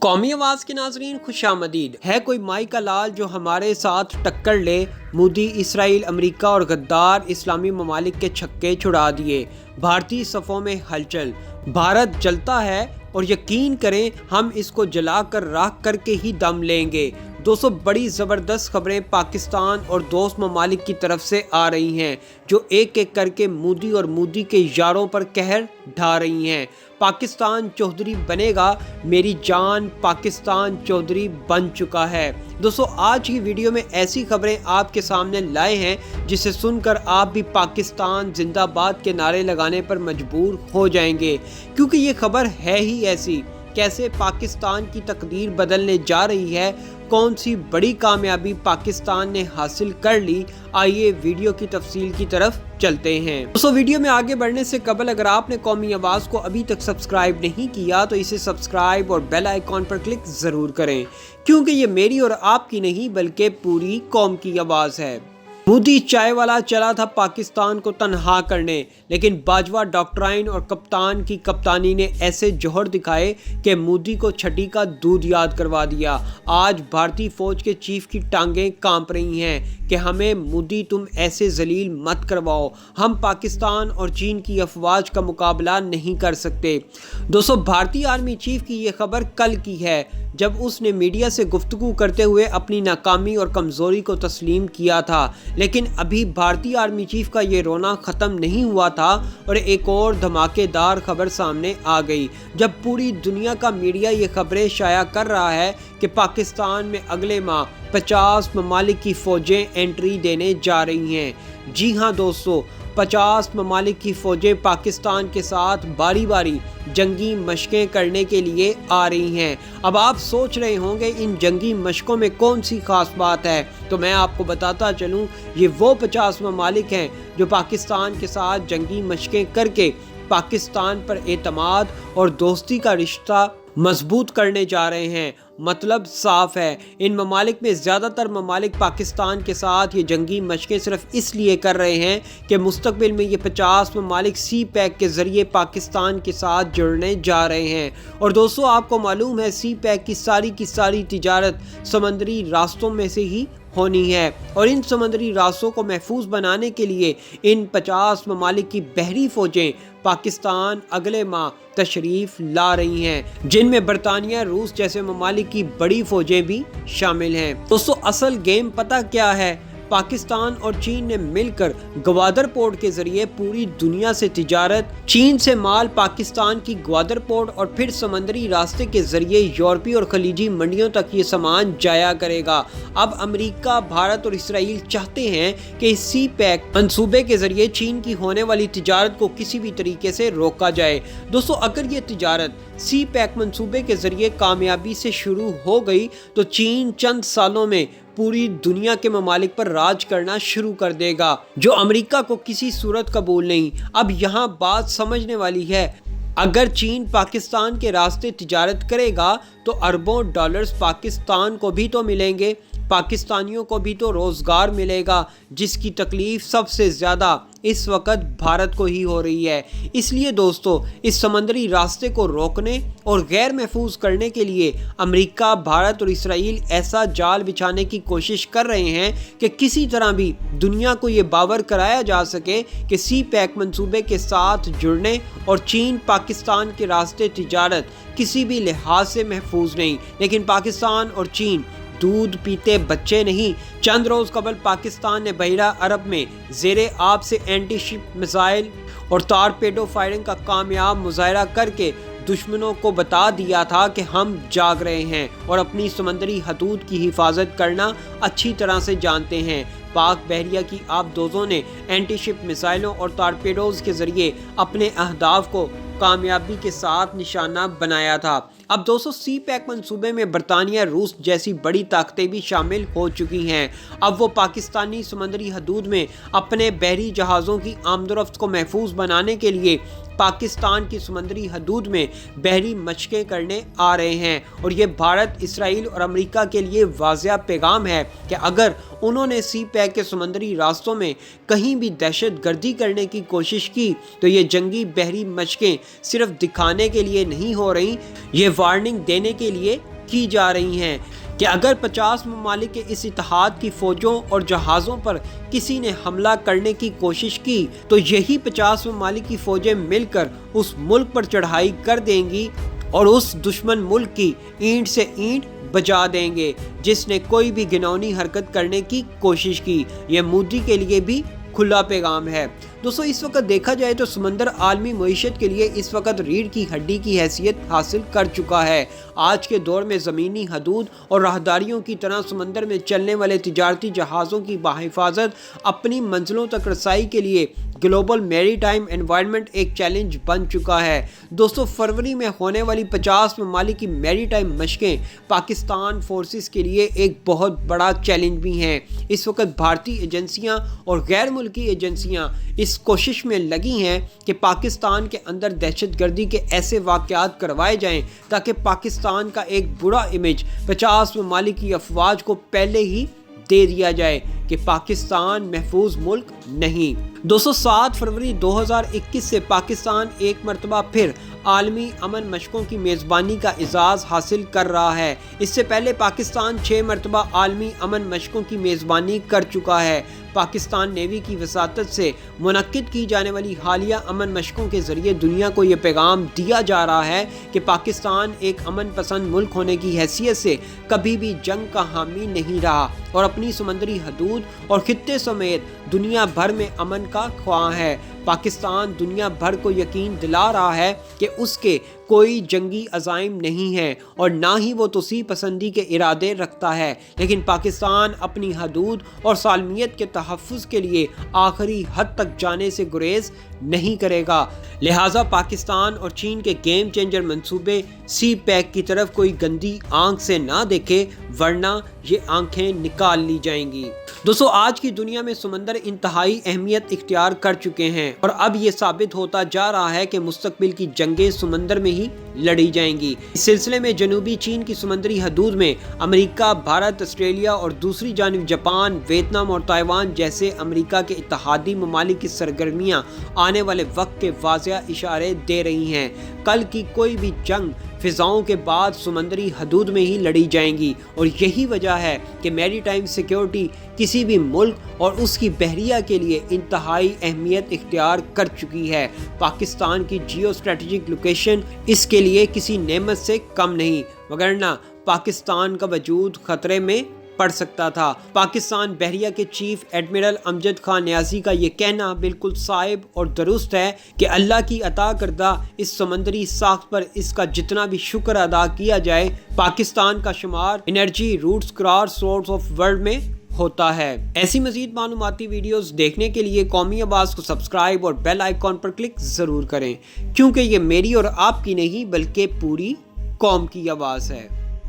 قومی آواز کے ناظرین خوش آمدید ہے۔ کوئی مائی کا لال جو ہمارے ساتھ ٹکر لے، مودی اسرائیل امریکہ اور غدار اسلامی ممالک کے چھکے چھڑا دیے، بھارتی صفوں میں ہلچل، بھارت جلتا ہے اور یقین کریں ہم اس کو جلا کر راکھ کر کے ہی دم لیں گے۔ دوستو، بڑی زبردست خبریں پاکستان اور دوست ممالک کی طرف سے آ رہی ہیں جو ایک ایک کر کے مودی اور مودی کے یاروں پر قہر ڈھا رہی ہیں۔ پاکستان چودھری بنے گا، میری جان پاکستان چودھری بن چکا ہے۔ دوستو، آج کی ویڈیو میں ایسی خبریں آپ کے سامنے لائے ہیں جسے سن کر آپ بھی پاکستان زندہ باد کے نعرے لگانے پر مجبور ہو جائیں گے، کیونکہ یہ خبر ہے ہی ایسی۔ کیسے پاکستان کی تقدیر بدلنے جا رہی ہے، کون سی بڑی کامیابی پاکستان نے حاصل کر لی، آئیے ویڈیو کی تفصیل کی طرف چلتے ہیں۔ دوستو، ویڈیو میں آگے بڑھنے سے قبل اگر آپ نے قومی آواز کو ابھی تک سبسکرائب نہیں کیا تو اسے سبسکرائب اور بیل آئیکن پر کلک ضرور کریں، کیونکہ یہ میری اور آپ کی نہیں بلکہ پوری قوم کی آواز ہے۔ مودی چائے والا چلا تھا پاکستان کو تنہا کرنے، لیکن باجوہ ڈاکٹرائن اور کپتان کی کپتانی نے ایسے جوہر دکھائے کہ مودی کو چھٹی کا دودھ یاد کروا دیا۔ آج بھارتی فوج کے چیف کی ٹانگیں کانپ رہی ہیں کہ ہمیں مودی تم ایسے ذلیل مت کرواؤ، ہم پاکستان اور چین کی افواج کا مقابلہ نہیں کر سکتے۔ دوستو، بھارتی آرمی چیف کی یہ خبر کل کی ہے جب اس نے میڈیا سے گفتگو کرتے ہوئے اپنی ناکامی اور کمزوری کو تسلیم کیا تھا، لیکن ابھی بھارتی آرمی چیف کا یہ رونا ختم نہیں ہوا تھا اور ایک اور دھماکے دار خبر سامنے آ گئی جب پوری دنیا کا میڈیا یہ خبریں شائع کر رہا ہے کہ پاکستان میں اگلے ماہ 50 ممالک کی فوجیں انٹری دینے جا رہی ہیں۔ جی ہاں دوستو، 50 ممالک کی فوجیں پاکستان کے ساتھ باری باری جنگی مشقیں کرنے کے لیے آ رہی ہیں۔ اب آپ سوچ رہے ہوں گے ان جنگی مشقوں میں کون سی خاص بات ہے، تو میں آپ کو بتاتا چلوں، یہ وہ 50 ممالک ہیں جو پاکستان کے ساتھ جنگی مشقیں کر کے پاکستان پر اعتماد اور دوستی کا رشتہ مضبوط کرنے جا رہے ہیں۔ مطلب صاف ہے، ان ممالک میں زیادہ تر ممالک پاکستان کے ساتھ یہ جنگی مشقیں صرف اس لیے کر رہے ہیں کہ مستقبل میں یہ 50 ممالک سی پیک کے ذریعے پاکستان کے ساتھ جڑنے جا رہے ہیں۔ اور دوستو، آپ کو معلوم ہے سی پیک کی ساری تجارت سمندری راستوں میں سے ہی ہونی ہے، اور ان سمندری راستوں کو محفوظ بنانے کے لیے ان 50 ممالک کی بحری فوجیں پاکستان اگلے ماہ تشریف لا رہی ہیں، جن میں برطانیہ، روس جیسے ممالک کی بڑی فوجیں بھی شامل ہیں۔ دوستو، اصل گیم پتہ کیا ہے؟ پاکستان اور چین نے مل کر گوادر پورٹ کے ذریعے پوری دنیا سے تجارت، چین سے مال پاکستان کی گوادر پورٹ اور پھر سمندری راستے کے ذریعے یورپی اور خلیجی منڈیوں تک یہ سامان جایا کرے گا۔ اب امریکہ، بھارت اور اسرائیل چاہتے ہیں کہ اس سی پیک منصوبے کے ذریعے چین کی ہونے والی تجارت کو کسی بھی طریقے سے روکا جائے۔ دوستو، اگر یہ تجارت سی پیک منصوبے کے ذریعے کامیابی سے شروع ہو گئی تو چین چند سالوں میں پوری دنیا کے ممالک پر راج کرنا شروع کر دے گا، جو امریکہ کو کسی صورت قبول نہیں۔ اب یہاں بات سمجھنے والی ہے، اگر چین پاکستان کے راستے تجارت کرے گا تو اربوں ڈالرز پاکستان کو بھی تو ملیں گے، پاکستانیوں کو بھی تو روزگار ملے گا، جس کی تکلیف سب سے زیادہ اس وقت بھارت کو ہی ہو رہی ہے۔ اس لیے دوستو، اس سمندری راستے کو روکنے اور غیر محفوظ کرنے کے لیے امریکہ، بھارت اور اسرائیل ایسا جال بچھانے کی کوشش کر رہے ہیں کہ کسی طرح بھی دنیا کو یہ باور کرایا جا سکے کہ سی پیک منصوبے کے ساتھ جڑنے اور چین پاکستان کے راستے تجارت کسی بھی لحاظ سے محفوظ نہیں۔ لیکن پاکستان اور چین دودھ پیتے بچے نہیں۔ چند روز قبل پاکستان نے بحیرہ عرب میں زیر آب سے اینٹی شپ میزائل اور ٹارپیڈو فائرنگ کا کامیاب مظاہرہ کر کے دشمنوں کو بتا دیا تھا کہ ہم جاگ رہے ہیں اور اپنی سمندری حدود کی حفاظت کرنا اچھی طرح سے جانتے ہیں۔ پاک بحریہ کی آبدوزوں نے اینٹی شپ میزائلوں اور ٹارپیڈوز کے ذریعے اپنے اہداف کو کامیابی کے ساتھ نشانہ بنایا تھا۔ اب دوستو، سی پیک منصوبے میں برطانیہ، روس جیسی بڑی طاقتیں بھی شامل ہو چکی ہیں۔ اب وہ پاکستانی سمندری حدود میں اپنے بحری جہازوں کی آمد و رفت کو محفوظ بنانے کے لیے پاکستان کی سمندری حدود میں بحری مشقیں کرنے آ رہے ہیں، اور یہ بھارت، اسرائیل اور امریکہ کے لیے واضح پیغام ہے کہ اگر انہوں نے سی پیک کے سمندری راستوں میں کہیں بھی دہشت گردی کرنے کی کوشش کی تو یہ جنگی بحری مشقیں صرف دکھانے کے لیے نہیں ہو رہی، یہ وارننگ دینے کے لیے کی جا رہی ہیں کہ اگر 50 ممالک کے اس اتحاد کی فوجوں اور جہازوں پر کسی نے حملہ کرنے کی کوشش کی تو یہی 50 ممالک کی فوجیں مل کر اس ملک پر چڑھائی کر دیں گی اور اس دشمن ملک کی اینٹ سے اینٹ بجا دیں گے جس نے کوئی بھی گھناؤنی حرکت کرنے کی کوشش کی۔ یہ مودی کے لیے بھی کھلا پیغام ہے۔ دوستو اس وقت دیکھا جائے تو سمندر عالمی معیشت کے لیے اس وقت ریڑھ کی ہڈی کی حیثیت حاصل کر چکا ہے۔ آج کے دور میں زمینی حدود اور راہداریوں کی طرح سمندر میں چلنے والے تجارتی جہازوں کی بحفاظت اپنی منزلوں تک رسائی کے لیے گلوبل میری ٹائم انوائرمنٹ ایک چیلنج بن چکا ہے۔ دوستو فروری میں ہونے والی 50 ممالک کی میری ٹائم مشقیں پاکستان فورسز کے لیے ایک بہت بڑا چیلنج بھی ہیں۔ اس وقت بھارتی ایجنسیاں اور غیر ملکی ایجنسیاں اس کوشش میں لگی ہیں کہ پاکستان کے اندر دہشت گردی کے ایسے واقعات کروائے جائیں تاکہ پاکستان کا ایک برا امیج 50 ممالک کی افواج کو پہلے ہی دے دیا جائے کہ پاکستان محفوظ ملک نہیں۔ 7 فروری 2021 سے پاکستان ایک مرتبہ پھر عالمی امن مشقوں کی میزبانی کا اعزاز حاصل کر رہا ہے۔ اس سے پہلے پاکستان 6 مرتبہ عالمی امن مشقوں کی میزبانی کر چکا ہے۔ پاکستان نیوی کی وساطت سے منعقد کی جانے والی حالیہ امن مشقوں کے ذریعے دنیا کو یہ پیغام دیا جا رہا ہے کہ پاکستان ایک امن پسند ملک ہونے کی حیثیت سے کبھی بھی جنگ کا حامی نہیں رہا اور اپنی سمندری حدود اور خطے سمیت دنیا بھر میں امن کا خواہاں ہے۔ پاکستان دنیا بھر کو یقین دلا رہا ہے کہ اس کے کوئی جنگی عزائم نہیں ہے اور نہ ہی وہ توسیع پسندی کے ارادے رکھتا ہے، لیکن پاکستان اپنی حدود اور سالمیت کے تحفظ کے لیے آخری حد تک جانے سے گریز نہیں کرے گا۔ لہٰذا پاکستان اور چین کے گیم چینجر منصوبے سی پیک کی طرف کوئی گندی آنکھ سے نہ دیکھے ورنہ یہ آنکھیں نکال لی جائیں گی۔ آج کی دنیا میں سمندر انتہائی اہمیت اختیار کر چکے ہیں اور اب یہ ثابت ہوتا جا رہا ہے کہ مستقبل کی جنگیں سمندر میں ہی لڑی جائیں گی۔ اس سلسلے میں جنوبی چین کی سمندری حدود میں امریکہ، بھارت، آسٹریلیا اور دوسری جانب جاپان، ویتنام اور تائیوان جیسے امریکہ کے اتحادی ممالک کی سرگرمیاں آنے والے وقت کے واضح اشارے دے رہی ہیں۔ کل کی کوئی بھی جنگ فضاؤں کے بعد سمندری حدود میں ہی لڑی جائیں گی اور یہی وجہ ہے کہ میری ٹائم سیکیورٹی کسی بھی ملک اور اس کی بحریہ کے لیے انتہائی اہمیت اختیار کر چکی ہے۔ پاکستان کی جیو اسٹریٹجک لوکیشن اس کے لیے کسی نعمت سے کم نہیں، وگرنہ پاکستان کا وجود خطرے میں پڑ سکتا تھا۔ پاکستان بحریہ کے چیف ایڈمرل امجد خان نیازی کا یہ کہنا بالکل صائب اور درست ہے کہ اللہ کی عطا کردہ اس سمندری ساخت پر اس کا جتنا بھی شکر ادا کیا جائے، پاکستان کا شمار energy roots cross source of world میں ہوتا ہے۔ ایسی مزید معلوماتی ویڈیوز دیکھنے کے لیے قومی آواز کو سبسکرائب اور بیل آئیکن پر کلک ضرور کریں، کیونکہ یہ میری اور آپ کی نہیں بلکہ پوری قوم کی آواز ہے۔